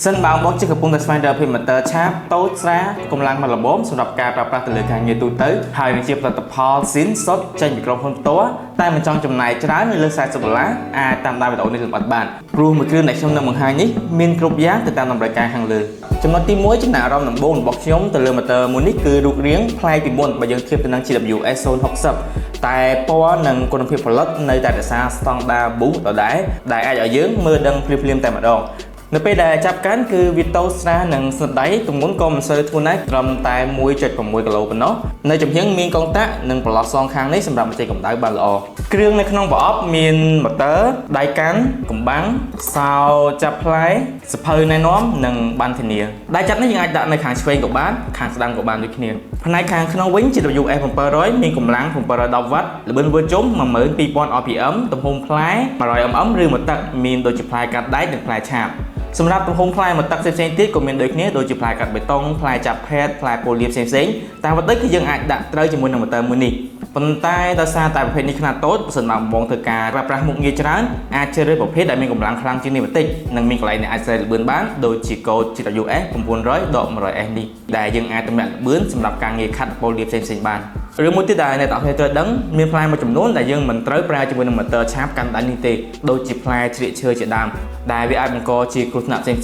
សិនបើបងជិះកំពុងតែស្វែងរក motor ឆាបតូចស្រាលកម្លាំងមកល្មមសម្រាប់ការប្រើប្រាស់ទៅលើការងារទូទៅហើយនឹងជាផលិតផលស៊ីនសុទ្ធចេញពីក្រុមហ៊ុនផ្ទាល់តែមិនចង់ចំណាយច្រើននៅលើ$40អាចតាមដានវីដេអូនេះលម្អិតបានព្រោះមួយគ្រឿងដែលខ្ញុំនឹងបង្ហាញនេះមានគ្រប់យ៉ាងទៅតាមតម្រូវការខាងលើចំណុចទី1ចំណាប់អារម្មណ៍ដំបូងរបស់ខ្ញុំទៅលើ motor មួយនេះគឺរូបរាងប្លែកពីមុនបើយើងធៀបទៅនឹង GWS 060តែពណ៌និងគុណភាពផលិតនៅតែរក្សាស្តង់ដារ Boost ដដែលដែលអាចឲ្យយើងមើលដឹងភ្លាមៗតែម្ដងនៅពេលដែលចាប់កាន់គឺវាតូចស្រាលនិងស្និទ្ធដៃទម្ងន់ក៏មិនសូវធ្ងន់ដែរត្រឹមតែ 1.6 គីឡូប៉ុណ្ណោះនៅចំហៀងមានកងតាក់និងប្រឡោះសងខាងនេះសម្រាប់បញ្ចេញកម្ដៅបានល្អគ្រឿងនៅក្នុងប្រអប់មាន motor ដៃកាន់កំបាំងសោចាប់ផ្លែសភៅណែនាំនិងបានធានាដៃចាប់នេះយើងអាចដាក់នៅខាងឆ្វេងក៏បានខាងស្ដាំក៏បានដូចគ្នាផ្នែកខាងក្នុងវិញជា WF 700មានកម្លាំង710 W ល្បឿនវិលជុំ 12000 RPM ទំហំផ្លែ100 mm ឬមួយទឹកមានដូចជាផ្លែកាត់ដែកនិងផ្លែឆាបសម្រាប់ទំហំផ្លែមួយទឹកផ្សេងៗទៀតក៏មានដូចគ្នាដូចជាផ្លែកាត់បេតុងផ្លែចាប់ផេតផ្លែប៉ូលីផ្សេងៗតាមវត្តគឺយើងអាចដាក់ត្រូវជាមួយនឹង motor មួយនេះប៉ុន្តែដោយសារតែប្រភេទនេះខ្នាតតូចបើសិនបើបងធ្វើការប្រើប្រាស់មុខងារច្រើនអាចជ្រើសរើសប្រភេទដែលមានកម្លាំងខ្លាំងជាងនេះបន្តិចនិងមានកន្លែងដែលអាចស្រែកល្បឿនបានដូចជាកូដ GWS 900-100S នេះដែលយើងអាចតម្លាក់ល្បឿនសម្រាប់ការងារខាត់ប៉ូលីផ្សេងៗបានឬមួយទៀតដែលអ្នកទាំងអស់គ្នាត្រូវដឹងមានផ្លែមួយចំនួនដែលយើងមិនត្រូវប្រើជាមួយនឹង motor ឆាបកាន់ដៃនេះទេដូចជាផ្លែជ្រៀកឈើជាដើមដែលវាអាចបង្កជាគ្រោះថ្នាក់ផ្សេងៗ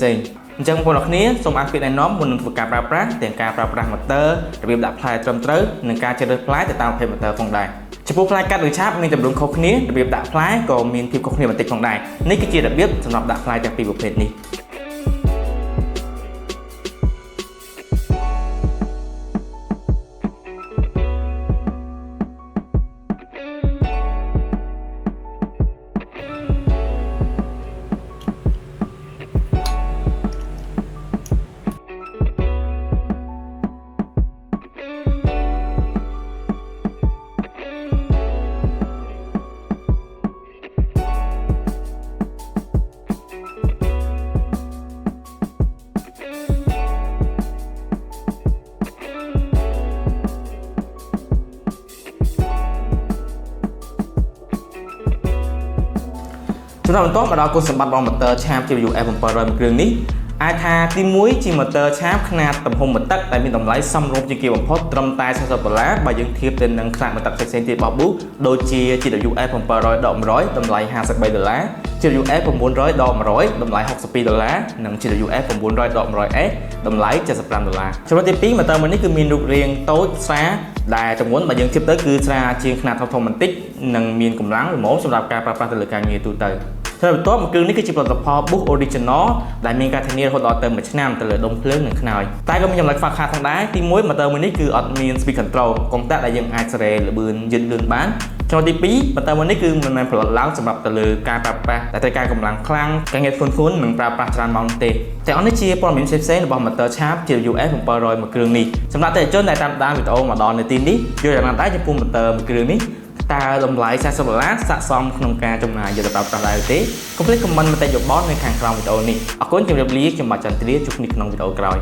អញ្ចឹងបងប្អូនគ្នាសូមអានពាក្យណែនាំមុននឹងធ្វើការប្រើប្រាស់ទាំងការប្រើប្រាស់ motor របៀបដាក់ផ្លែត្រឹមត្រូវនិងការជ្រើសរើសផ្លែទៅតាមប្រភេទ motor ផងដែរចំពោះផ្លែកាត់ឬឆាបមានទម្រង់ខុសគ្នារបៀបដាក់ផ្លែក៏មានភាពខុសគ្នាបន្តិចផងដែរនេះគឺជារបៀបសម្រាប់ដាក់ផ្លែទាំងពីរប្រភេទនេះសម្រាប់បន្តមកដល់គុណសម្បត្តិរបស់ motor ឆាប GWS 700 មួយគ្រឿងនេះអាចថាទី1ជា motor ឆាបខ្នាតទំហំមួយទឹកដែលមានតម្លៃសមរម្យជាងគេបំផុតត្រឹមតែ$40បើយើងធៀបទៅនឹងខ្នាតមួយទឹកផ្សេងៗទៀតរបស់ Boost ដូចជា GWS 700-100តម្លៃ$53 GWS 900-100តម្លៃ$62និង GWS 900-100S តម្លៃ$75ចំណុចទី2 motor មួយនេះគឺមានរូបរាងតូចស្រាលដែលទម្ងន់បើយើងធៀបទៅគឺស្រាលជាងខ្នាតធំបន្តិចនិងមានកម្លាំងល្មមសម្រាប់ការប្រើប្រាស់ទៅលើការងារទូទៅហើយបន្ទាប់មកគ្រឿងនេះគឺជាផលិតផល Boost Original ដែលមានការធានារហូតដល់ទៅ1ឆ្នាំទៅលើដុំភ្លើងនិងខ្នើយតែក៏មានចំណុចខ្វះខាតផងដែរទី1 motor មួយនេះគឺអត់មាន speed control កុងតាក់ដែលយើងអាចស្រែល្បឿនយឺតលឿនបានចំណុចទី2 motor មួយនេះគឺមិនមែនផលិតឡើងសម្រាប់ទៅលើការប្រើប្រាស់តែត្រូវការកម្លាំងខ្លាំងការងារធ្ងន់ៗនិងប្រើប្រាស់ច្រើនម៉ោងទេទាំងអស់នេះជាព័ត៌មានផ្សេងៗរបស់ motor ឆាប GWS 700មួយគ្រឿងនេះសម្រាប់តែជនដែលតាមដានវីដេអូមកដល់នៅទីនេះយល់យ៉ាងណាដែរចំពោះ motor មួយគ្រឿងនេះតើតម្លៃ$40ស័ក្តិសមក្នុងការចំណាយយកទៅប្រើប្រាស់ដែរទេកុំភ្លេច comment មតិយោបល់នៅខាងក្រោមវីដេអូនេះអរគុណជម្រាបលាខ្ញុំបាទចន្ទ្រាជួបគ្នាក្នុងវីដេអូក្រោយ